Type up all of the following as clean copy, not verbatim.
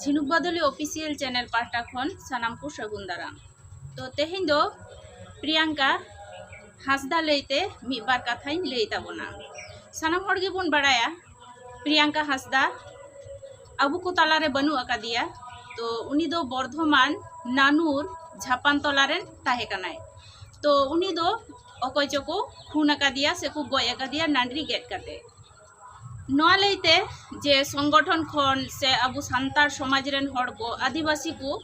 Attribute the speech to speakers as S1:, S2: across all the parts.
S1: झिनुक बादली official channel पाटा खन सानाम को सगुन दाराम। तो तेहें दो प्रियंका हांसदा लैते मिद बार कथाइन लै ताबोना। सानाम हर गेबोन बाड़ाया प्रियंका हांसदा अबु को तालारे बनु अकादिया। तो उनी दो बर्धमान नानुर झापान तलारेन ताहे कनाय। तो उनी दो अकय चको खून अकादिया से को गय अकादिया नांडरी गेट काते। नोआ लैते जे संगठन खन से अबु सान्तार समाज रेन हड़ को आदिवासी को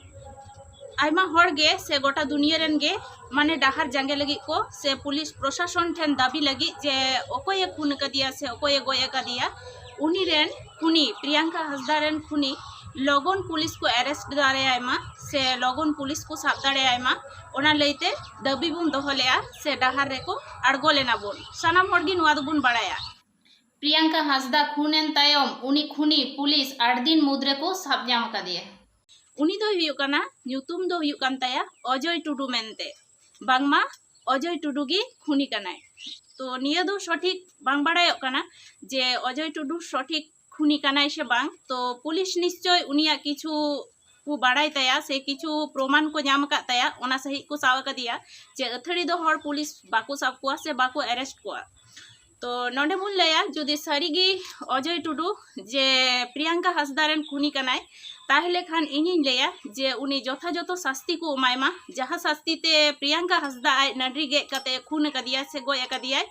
S1: आयमा हड़ गे से गोटा दुनिया रेन गे माने डाहार जांगे लगी को से पुलिस प्रशासन ठेन दाबी लगी जे अकय खून अकादिया से अकय गय अकादिया उनी रेन खुनी प्रियंका हांसदा रेन खुनी लगन पुलिस को अरेस्ट दाड़ेयायमा से लगन पुलिस को साब दाड़ेयायमा ओना लैते दाबी बुन दोहलेया से डाहार रेको आड़गो लेना बुन सानाम हड़ गे नोआ दो बुन बाड़ाया। प्रियंका हांसदा खूनेन तायम उनी खुनी पुलिस 8 दिन मुद्रे को साब ᱧᱟᱢ ᱠᱟᱫᱮᱭᱟ। उनी दो हुयुग काना ᱧᱩᱛᱩᱢ दो हुयुग कान ताया अजय टुडू मेनते बांगमा अजय टुडू गी खुनी कानाय। तो निया दो सठिक बांग बाड़ायोग काना जे अजय टुडू सठिक खुनी कानाय से बांग। तो पुलिस निश्चय उनिया किछु को बाड़ाय ताया से किछु प्रमाण को ᱧᱟᱢ का ताया ओना सही को साव कदिया जे अथड़ी दो हर पुलिस बाको साब कोआ से बाको अरेस्ट कोआ। तो नोंडे बुन लया जुदी सारीगी अजय टुडू जे प्रियंका हांसदा रेन खुनी कानाय ताहले खान इनिन लया जे उनी यथायथ शास्ति को एमायमा जहाँ शास्ति ते प्रियंका हांसदा आय नांडरी गे काते खून कदिया से गय कदिया।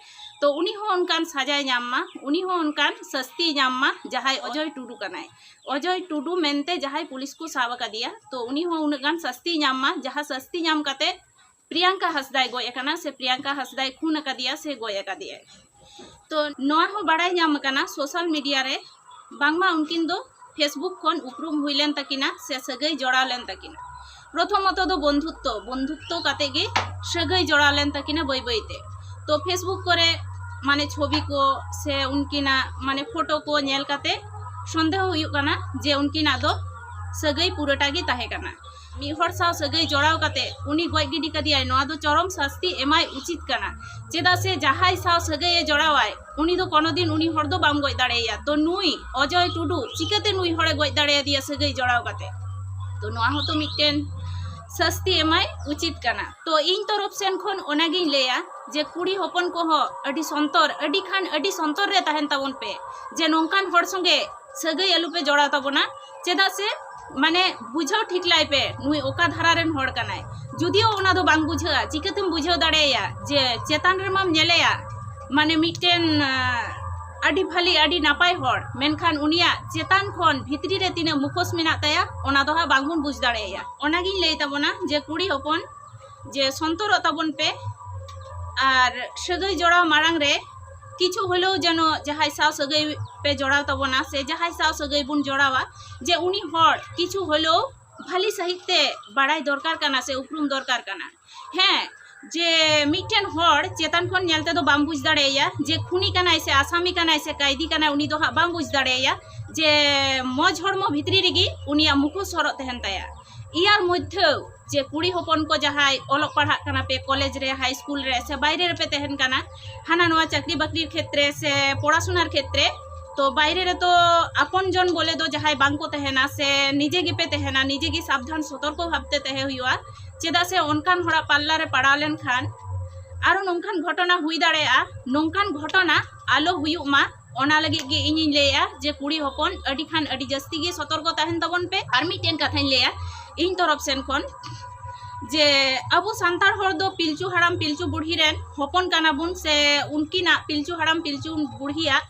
S1: तो उनी हो उनकान सजाय ᱧᱟᱢमा उनी हो उनकान शास्ति ᱧᱟᱢमा जहाय अजय टुडू कानाय अजय टुडू मेनते जहाय पुलिस को साब कदिया। तो उनी हो उनकान शास्ति ᱧाममा जहाँ शास्ति ᱧाम काते प्रियंका हांसदाय गय काना से प्रियंका हांसदाय खून कदिया से गय कदिया। तो नोआ हो बाड़ाय ᱧᱟᱢ काना सोशल मीडिया रे बांगमा उनकिन दो फेसबुक खन उपरूम हुइलेन तकिना से सगै जोड़ाव लेन तकिना। प्रथमत दो बंधुत्व काते गे सगै जोड़ाव लेन तकिना बय बयते। तो फेसबुक करे माने छवि को से उनकिना माने फोटो को नेल काते संदेह हुयुग काना जे उनकिना दो सगै पुरोटा गे ताहे काना। मी हर साव सगै जोड़ाव काते उनी गय गिडी कदियाय नोआ दो चरम शास्ति एमाय उचित काना। चेदा से जहाय साव सगै जोड़ावाय उनी दो कोनो दिन उनी हर दो बाम गय दाड़ेया। तो नुई अजय टुडू चिकाते नुई हरे गय दाड़ेया दिया सगै जोड़ाव काते। तो नोआ हो तो मिटटेन शास्ति एमाय उचित काना। तो इन तरफ सेन खन ओनागिं लेया जे कुड़ी हपन को हो अडी संतर रे ताहेन ताबन पे जे नोंकान हर संगे सगै आलु पे जोड़ा ताबोना। चेदा से माने बुझाव ठीक लाई पे नुई ओका धारा रेन हड़ कानाय जुदियो ओना दो बांग बुझा चिकातेम बुझाव दाड़ेया जे चेतान रे माम नेलेया माने मिटटेन आडी भाली आडी नापाय हड़ मेनखान उनिया चेतान खन भितरी रे तिना मुखोस मेना ताया ओना दो हा बांगबन बुझ दाड़ेया। ओनागिं लई ताबोना जे कुड़ी हपन जे संतरो ताबन पे आर सगै जोड़ाव मारांग रे किछु हलो जनो जहाय साव सगै पे जोड़ाव ताबोना से जहाय साव सगै बुन जोड़ावा जे उनी हड़ किछु हलो भाली सहिते बाड़ाय दरकार काना से उपरूम दरकार काना। हैं जे मिटटेन हड़ चेतान खन नेलते दो बाम बुझ दाड़ेया जे खुनी कानाय से आसामी कानाय से कायदी कानाय उनी दो हा बाम बुझ दाड़ेया जे मज हड़मो भितरी रेगी उनिया मुखोस हरत तहन ताया। इयार मध्य जे कुड़ी हपन को जहाय ओलग पढ़ा काना पे कॉलेज रे हाई स्कूल रे से बायरे रे पे तहन काना हाना नोआ चाकरी बाकरी क्षेत्रे से पढ़ाशोनार क्षेत्रे। तो बायरे रे तो आपन जन बोले दो जहाय बांग को तहना से निजे गे पे तहना निजे गे सावधान सतर्क भाबते तहे हुआ। चेदा से ओनकान हड़ा पाल्ला रे पड़ा लेन खान आरो नोंकान घटना हुई दाड़ेया नोंकान घटना आलो हुयुग मा ओना लगी गे इनिन लेया जे कुड़ी हपन अडी खान अडी जस्ती गे सतर्क तहन तबन पे। आर मिटटेन कथाइन लेया इन तरफ सेन खन जे अबु सांतार हर दो पिलचू हड़ाम पिलचू बुढ़ी रेन हपन काना बुन से उनकिना पिलचू हड़ाम पिलचू बुढ़िया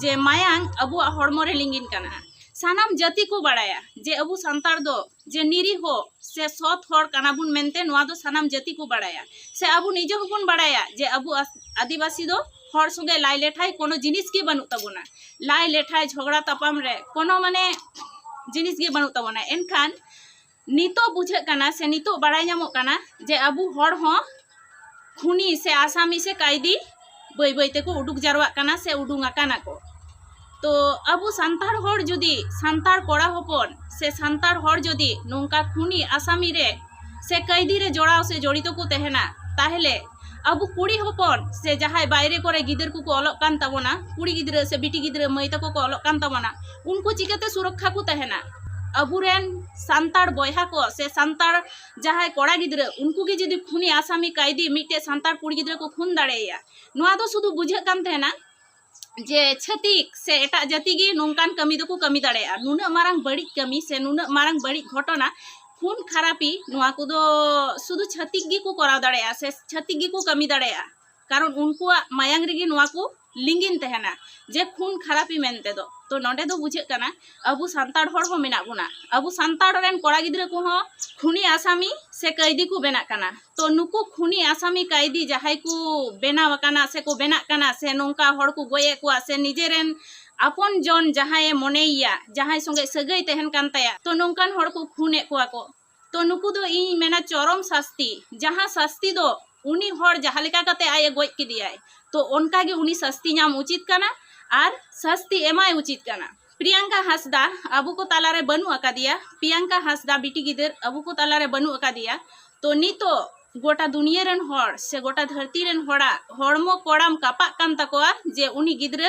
S1: जे मायांग अबु हड़मो रे लिंगिन काना। सानाम जाति को बाड़ाया जे अबु सांतार दो जे निरीहो से सत हड़ काना बुन मेनते नोआ दो सानाम जाति को बाड़ाया से अबु निजे हबन बाड़ाया जे अबु आदिवासी दो हड़ संगे लाई लेठाय कोनो जिनिस के बनु ताबोना लाई लेठाय झगड़ा तापाम रे कोनो माने जिनिस के बनु ताबोना। एनखान नितो बुझे काना से नितो बाड़ाय ᱧᱟᱢᱚᱜ काना जे अबु हड़ हो खुनी से आसामी से कायदी बय बय ते को उडुक जारवाक काना से उडुंगा काना को। तो अबु सांतार हड़ जुदी सांतार कोड़ा हपन से सांतार हड़ जुदी नोंका खुनी आसामी रे से कायदी रे जोड़ाव से जड़ित को तहना ताहले अबु कुड़ी हपन से जहाय बायरे करे गिदर को अलग कान ताबोना कुड़ी गिदर से बिटी गिदर मई तको को अलग कान ताबोना उनको चिकाते सुरक्षा को तहना अबुरेन सांतार बयहा को से सांतार जहां कोड़ा गिद्रे उनको की जदि खुनी आसामी कायदी मिटे सांतार कुड़ी गिद्रे को खुन दाड़ेया नोआ दो शुधु बुझे कान तेना जे छतिक से एटा जाति गी नोंकान कमी दो को कमी दाड़ेया नुना मारंग बड़ी कमी से नुना मारंग बड़ी घटना खून खरापी नोआ को दो शुधु छतिक गी को कराव दाड़ेया से छतिक गी को कमी दाड़ेया कारण उनको मायांग रेगी नोआ को लिंगिन तहना जे खून खरापी मेनते दो तो नोडे दो बुझे कना अबु सांताड़ हड़ हो मेना बुना अबु सांताड़ रेन कोड़ा गिद्रे को हो खुनी आसामी से कैदी को बेना कना तो नुकु खुनी आसामी कैदी जहाई को बेना वकाना से को बेना कना से नोंका हड़ को गोये को से निजेरेन अपन जन जहाए मनेया जहाई संगे सगई तहन कान तया तो नोंकान हड़ को खुने को तो नुकु दो इ मेना चरम शास्ति जहां शास्ति दो उनी हड़ जहां लेका कते आए गोय किदियाय तो उनका गे उनी शास्ति नाम उचित कना और शास्ति एमाय उचित कना प्रियंका हासदा अबु को तालारे बनु अकादिया प्रियंका हासदा बिटी गिदर अबु को तालारे बनु अकादिया तो नितो गोटा दुनिया रेन हड़ से गोटा धरती रेन हड़ा हड़मो कोड़ाम कापा कान तकोआ जे उनी गिदर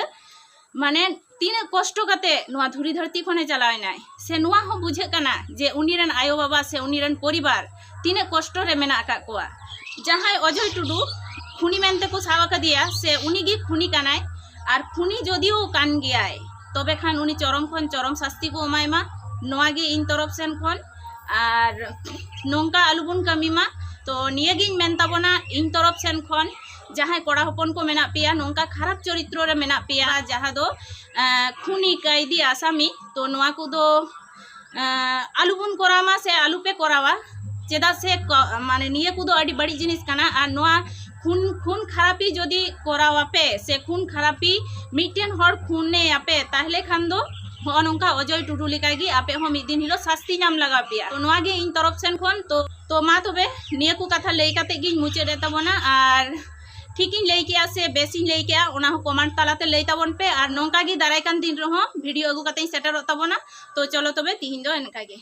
S1: माने तीन कष्ट कते नुआ धुरी धरती खने चलाय नाय से नुआ हो बुझे कना जे उनी रेन आयो बाबा से उनी रेन परिवार तीन कष्ट रे मेना का कोआ जहां अजय टुडू खुनी मेनते को सावा कदिया से उनी गी खुनी कानाय और खुनी जदिओ कान गियाय तबे खान उनी चरम खन चरम शास्ति को एमायमा नोआ गे इन तरफ सेन खन और नोंका आलुबुन कमीमा तो निये गिन मेनताबोना इन तरफ सेन खन जहां कोड़ा हपन को मेना पिया नोंका खराब चरित्र रे मेना पिया जहां दो खुनी कैदी आसामी तो नोआ को दो आलुबुन करामा से आलू पे करावा चेदा से माने निये को दो अड़ी बड़ी जिनिस काना और नोआ खून खून खरापी जदि करावापे से खून खरापी मिटेन हड़ खूने आपे ताहले खान दो हो नोंका अजय टुडू लेकागी आपे हो मिद दिन हिलो शास्ति नाम लगा पिया तो नोआ गे इन तरफ सेन खन तो मा तबे निये को कथा लई काते गी मुचे दे तबना और ठीक इन लई किया से बेसिन लई किया ओना हो कमेंट तालाते लई ताबन पे और नोंका गी दाराय कान दिन रहो वीडियो अगु काते सेटर तबना तो चलो तबे तिहिन दो एनका गे।